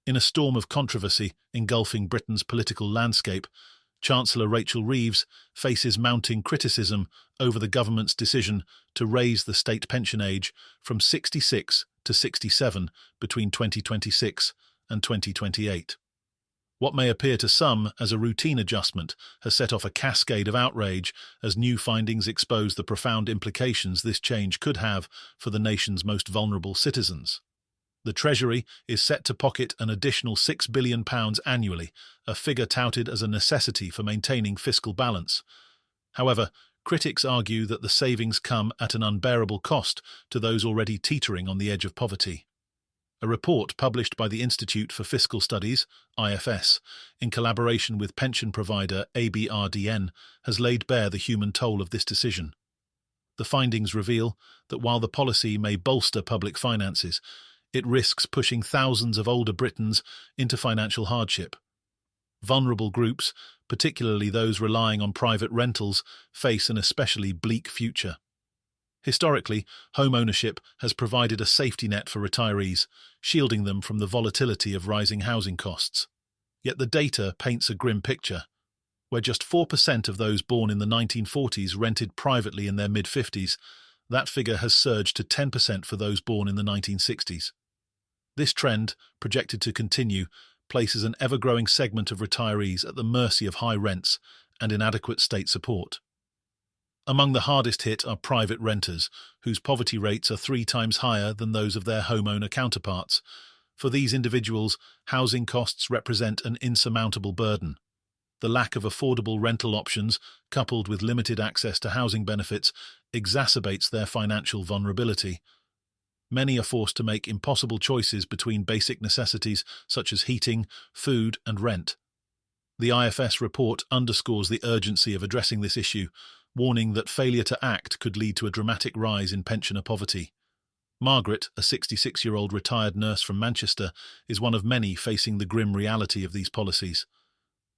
In a storm of controversy engulfing Britain's political landscape, Chancellor Rachel Reeves faces mounting criticism over the government's decision to raise the state pension age from 66 to 67 between 2026 and 2028. What may appear to some as a routine adjustment has set off a cascade of outrage as new findings expose the profound implications this change could have for the nation's most vulnerable citizens. The Treasury is set to pocket an additional £6 billion annually, a figure touted as a necessity for maintaining fiscal balance. However, critics argue that the savings come at an unbearable cost to those already teetering on the edge of poverty. A report published by the Institute for Fiscal Studies, IFS, in collaboration with pension provider ABRDN, has laid bare the human toll of this decision. The findings reveal that while the policy may bolster public finances, it risks pushing thousands of older Britons into financial hardship. Vulnerable groups, particularly those relying on private rentals, face an especially bleak future. Historically, home ownership has provided a safety net for retirees, shielding them from the volatility of rising housing costs. Yet the data paints a grim picture, where just 4% of those born in the 1940s rented privately in their mid-50s. That figure has surged to 10% for those born in the 1960s. This trend, projected to continue, places an ever-growing segment of retirees at the mercy of high rents and inadequate state support. Among the hardest hit are private renters, whose poverty rates are 3 times higher than those of their homeowner counterparts. For these individuals, housing costs represent an insurmountable burden. The lack of affordable rental options, coupled with limited access to housing benefits, exacerbates their financial vulnerability. Many are forced to make impossible choices between basic necessities such as heating, food, and rent. The IFS report underscores the urgency of addressing this issue, warning that failure to act could lead to a dramatic rise in pensioner poverty. Margaret, a 66-year-old retired nurse from Manchester, is one of many facing the grim reality of these policies.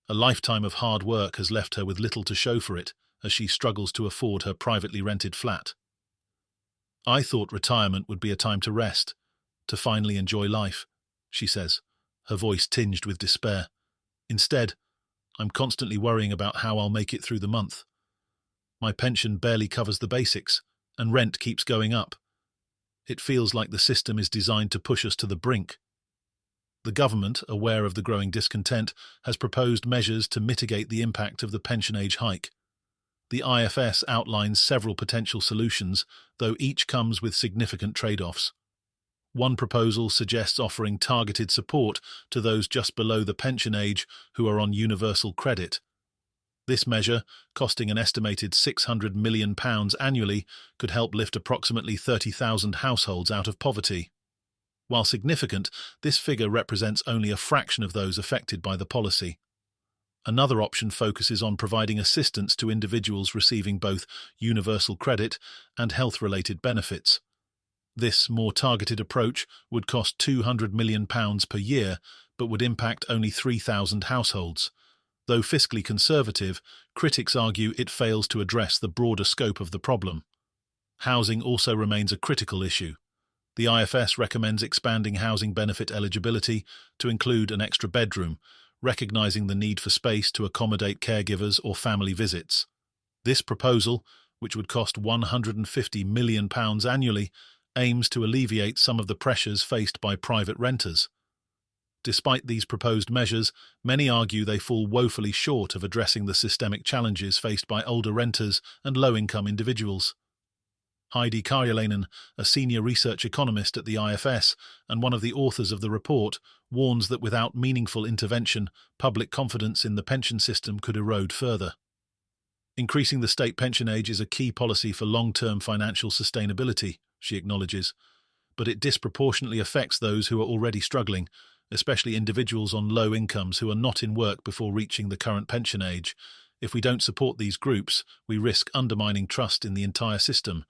A lifetime of hard work has left her with little to show for it as she struggles to afford her privately rented flat. "I thought retirement would be a time to rest, to finally enjoy life," she says, her voice tinged with despair. "Instead, I'm constantly worrying about how I'll make it through the month. My pension barely covers the basics, and rent keeps going up. It feels like the system is designed to push us to the brink." The government, aware of the growing discontent, has proposed measures to mitigate the impact of the pension age hike. The IFS outlines several potential solutions, though each comes with significant trade-offs. One proposal suggests offering targeted support to those just below the pension age who are on universal credit. This measure, costing an estimated £600 million annually, could help lift approximately 30,000 households out of poverty. While significant, this figure represents only a fraction of those affected by the policy. Another option focuses on providing assistance to individuals receiving both universal credit and health-related benefits. This more targeted approach would cost £200 million per year, but would impact only 3,000 households. Though fiscally conservative, critics argue it fails to address the broader scope of the problem. Housing also remains a critical issue. The IFS recommends expanding housing benefit eligibility to include an extra bedroom, recognizing the need for space to accommodate caregivers or family visits. This proposal, which would cost £150 million annually, aims to alleviate some of the pressures faced by private renters. Despite these proposed measures, many argue they fall woefully short of addressing the systemic challenges faced by older renters and low-income individuals. Heidi Karjalainen, a senior research economist at the IFS and one of the authors of the report, warns that without meaningful intervention, public confidence in the pension system could erode further. Increasing the state pension age is a key policy for long-term financial sustainability, she acknowledges, but it disproportionately affects those who are already struggling, especially individuals on low incomes who are not in work before reaching the current pension age. If we don't support these groups, we risk undermining trust in the entire system.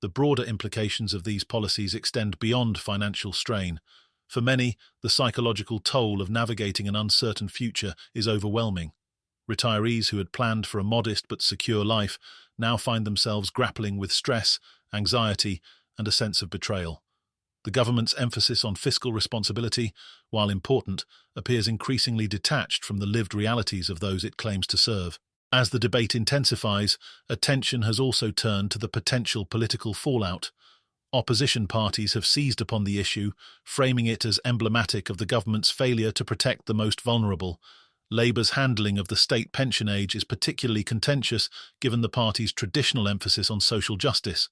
The broader implications of these policies extend beyond financial strain. For many, the psychological toll of navigating an uncertain future is overwhelming. Retirees who had planned for a modest but secure life now find themselves grappling with stress, anxiety, and a sense of betrayal. The government's emphasis on fiscal responsibility, while important, appears increasingly detached from the lived realities of those it claims to serve. As the debate intensifies, attention has also turned to the potential political fallout. Opposition parties have seized upon the issue, framing it as emblematic of the government's failure to protect the most vulnerable. Labour's handling of the state pension age is particularly contentious given the party's traditional emphasis on social justice.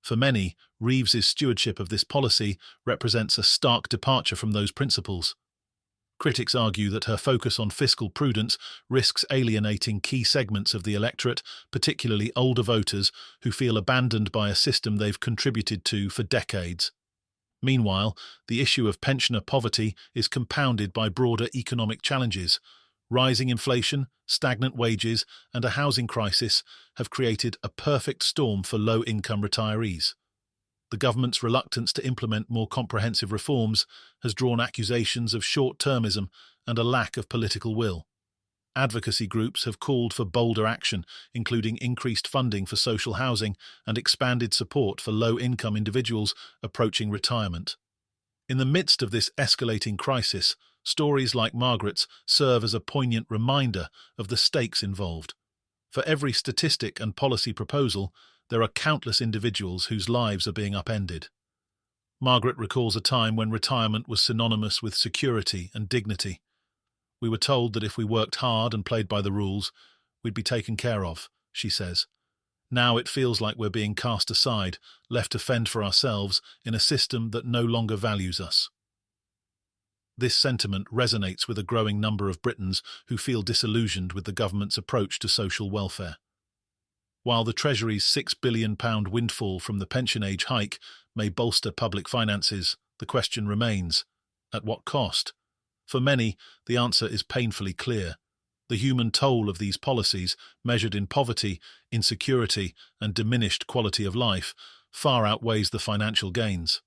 For many, Reeves's stewardship of this policy represents a stark departure from those principles. Critics argue that her focus on fiscal prudence risks alienating key segments of the electorate, particularly older voters who feel abandoned by a system they've contributed to for decades. Meanwhile, the issue of pensioner poverty is compounded by broader economic challenges. Rising inflation, stagnant wages, and a housing crisis have created a perfect storm for low-income retirees. The government's reluctance to implement more comprehensive reforms has drawn accusations of short-termism and a lack of political will. Advocacy groups have called for bolder action, including increased funding for social housing and expanded support for low-income individuals approaching retirement. In the midst of this escalating crisis, stories like Margaret's serve as a poignant reminder of the stakes involved. For every statistic and policy proposal, there are countless individuals whose lives are being upended. Margaret recalls a time when retirement was synonymous with security and dignity. We were told that if we worked hard and played by the rules, we'd be taken care of, she says. Now it feels like we're being cast aside, left to fend for ourselves in a system that no longer values us. This sentiment resonates with a growing number of Britons who feel disillusioned with the government's approach to social welfare. While the Treasury's £6 billion windfall from the pension age hike may bolster public finances, the question remains, at what cost? For many, the answer is painfully clear. The human toll of these policies, measured in poverty, insecurity, and diminished quality of life, far outweighs the financial gains.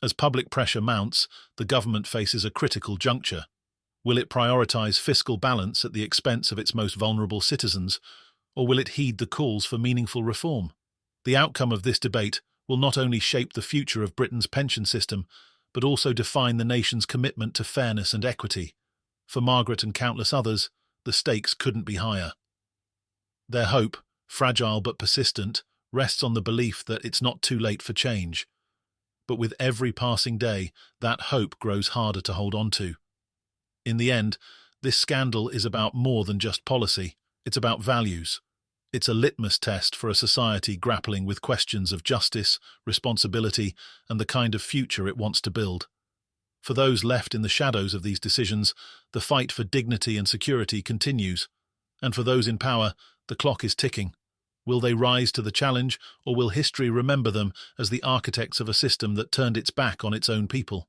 As public pressure mounts, the government faces a critical juncture. Will it prioritise fiscal balance at the expense of its most vulnerable citizens, or will it heed the calls for meaningful reform? The outcome of this debate will not only shape the future of Britain's pension system, but also define the nation's commitment to fairness and equity. For Margaret and countless others, the stakes couldn't be higher. Their hope, fragile but persistent, rests on the belief that it's not too late for change. But with every passing day, that hope grows harder to hold on to. In the end, this scandal is about more than just policy. It's about values. It's a litmus test for a society grappling with questions of justice, responsibility, and the kind of future it wants to build. For those left in the shadows of these decisions, the fight for dignity and security continues. And for those in power, the clock is ticking. Will they rise to the challenge, or will history remember them as the architects of a system that turned its back on its own people?